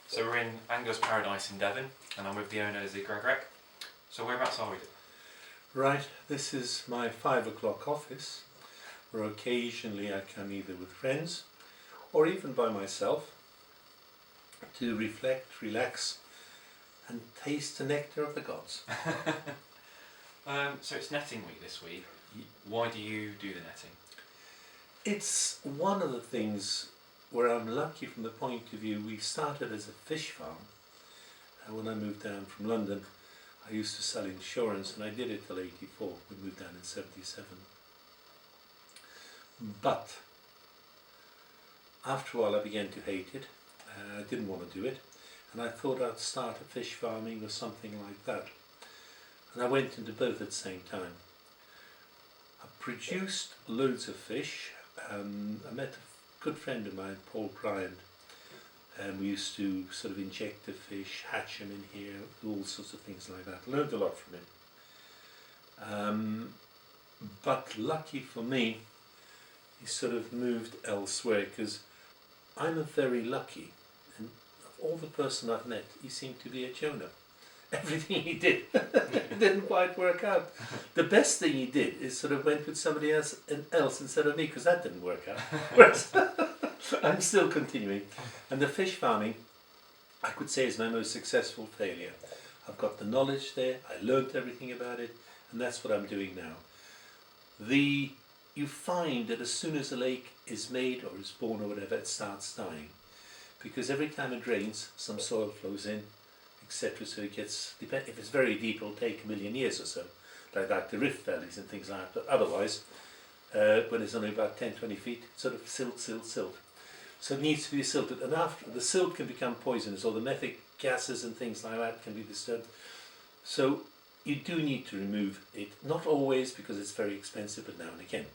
So we're in Angler's Paradise in Devon, and I'm with the owner, Zyg Gregorek. So whereabouts are we? Right, this is my 5 o'clock office, where occasionally I come either with friends or even by myself to reflect, relax and taste the nectar of the gods. So it's netting week this week. Why do you do the netting? It's one of the things where I'm lucky from the point of view, we started as a fish farm. And when I moved down from London, I used to sell insurance, and I did it till 84. We moved down in 77. But after a while I began to hate it. I didn't want to do it, and I thought I'd start a fish farming or something like that. And I went into both at the same time. I produced loads of fish. I met a good friend of mine, Paul Bryant, and we used to sort of inject the fish, hatch them in here, do all sorts of things like that. Learned a lot from him. But lucky for me, he sort of moved elsewhere, because I'm a very lucky, and of all the person I've met, he seemed to be a Jonah. Everything he did didn't quite work out. The best thing he did is sort of went with somebody else instead of me, because that didn't work out. Whereas I'm still continuing. And the fish farming, I could say, is my most successful failure. I've got the knowledge there, I learned everything about it, and that's what I'm doing now. You find that as soon as a lake is made or is born or whatever, it starts dying. Because every time it rains, some soil flows in, etc. So it gets, if it's very deep, it'll take 1 million years or so, like the rift valleys and things like that. But otherwise, when it's only about 10-20 feet, it's sort of silt. So it needs to be silted, and after the silt can become poisonous, or the methane gases and things like that can be disturbed. So you do need to remove it, not always because it's very expensive, but now and again.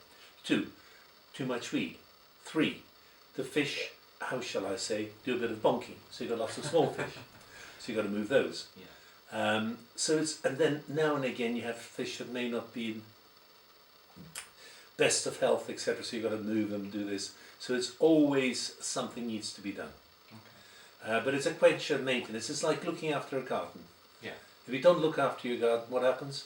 2, too much weed. 3, the fish, how shall I say, do a bit of bonking, so you've got lots of small fish. So you've got to move those. Yeah. And then now and again you have fish that may not be in best of health, etc. So you've got to move them, do this. So it's always something needs to be done. Okay. But it's a question of maintenance. It's like looking after a garden. Yeah. If you don't look after your garden, what happens?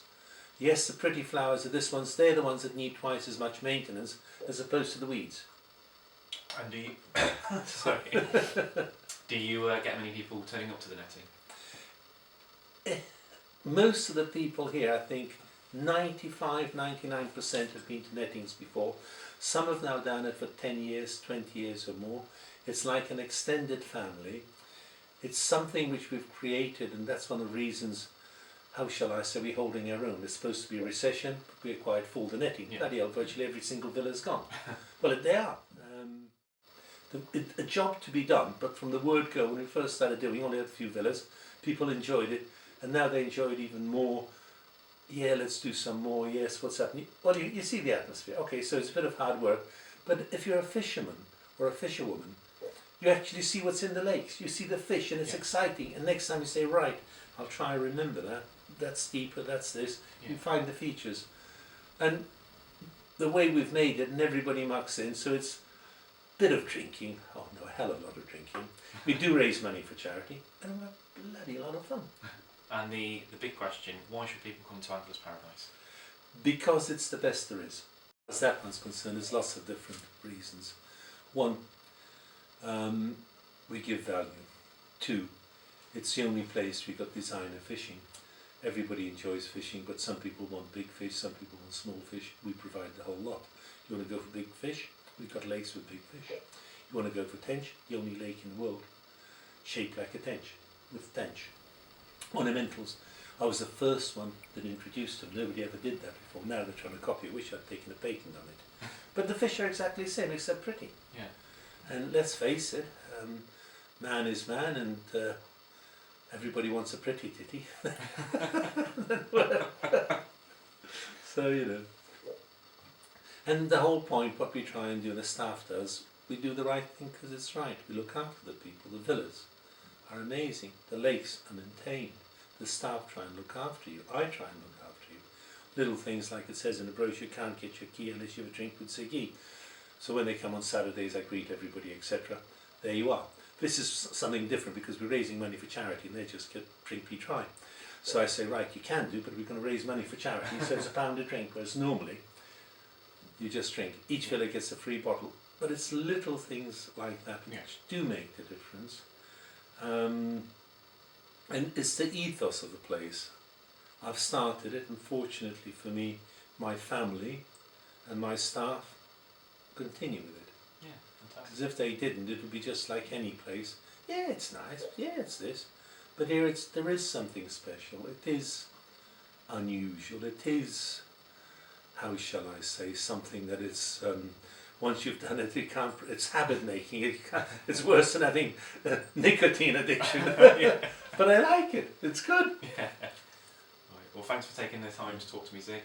Yes, the pretty flowers are this ones. They're the ones that need twice as much maintenance as opposed to the weeds. And do you? Sorry. Do you get many people turning up to the netting? Most of the people here, I think 95-99% have been to nettings before. Some have now done it for 10 years, 20 years or more. It's like an extended family. It's something which we've created, and that's one of the reasons, how shall I say, we're holding our own. It's supposed to be a recession, but we're quite full to netting. Yeah. Bloody hell, virtually every single villa's gone. Well, they are. A job to be done, but from the word go, when we first started doing, we only had a few villas, people enjoyed it, and now they enjoy it even more. Yeah, let's do some more. Yes, what's happening? Well, you see the atmosphere. Okay, so it's a bit of hard work, but if you're a fisherman or a fisherwoman, you actually see what's in the lakes. You see the fish, and it's exciting. And next time you say, right, I'll try and remember that. That's deeper, that's this. Yeah. You find the features. And the way we've made it, and everybody mucks in, so it's bit of drinking, oh no, a hell of a lot of drinking. We do raise money for charity, and we're a bloody lot of fun. And the big question, why should people come to Angler's Paradise? Because it's the best there is. As that one's concerned, there's lots of different reasons. 1, we give value. 2, it's the only place we've got designer fishing. Everybody enjoys fishing, but some people want big fish, some people want small fish. We provide the whole lot. You want to go for big fish? We've got lakes with big fish. You want to go for tench? The only lake in the world shaped like a tench, with tench. Ornamentals. I was the first one that introduced them. Nobody ever did that before. Now they're trying to copy it. I wish I'd taken a patent on it. But the fish are exactly the same, except pretty. Yeah. And let's face it, man is man, and everybody wants a pretty titty. So, you know. And the whole point, what we try and do, and the staff does, we do the right thing because it's right. We look after the people. The villas are amazing. The lakes are maintained. The staff try and look after you. I try and look after you. Little things like it says in the brochure, you can't get your key unless you have a drink with Ziggy. So when they come on Saturdays, I greet everybody, etc. There you are. this is something different because we're raising money for charity and they just get drink be try. So I say, right, you can do, but we're going to raise money for charity, so it's £1 a drink, whereas normally you just drink. Each fella gets a free bottle, but it's little things like that which do make the difference. And it's the ethos of the place. I've started it, and fortunately for me, my family and my staff continue with it. Yeah, fantastic. Because if they didn't, it would be just like any place. Yeah, it's nice. Yeah, it's this. But here, there is something special. It is unusual. It is, how shall I say, something that it's. Once you've done it, it's habit making. It's worse than having nicotine addiction. But I like it. It's good. Yeah. Right. Well, thanks for taking the time to talk to me, Zyg.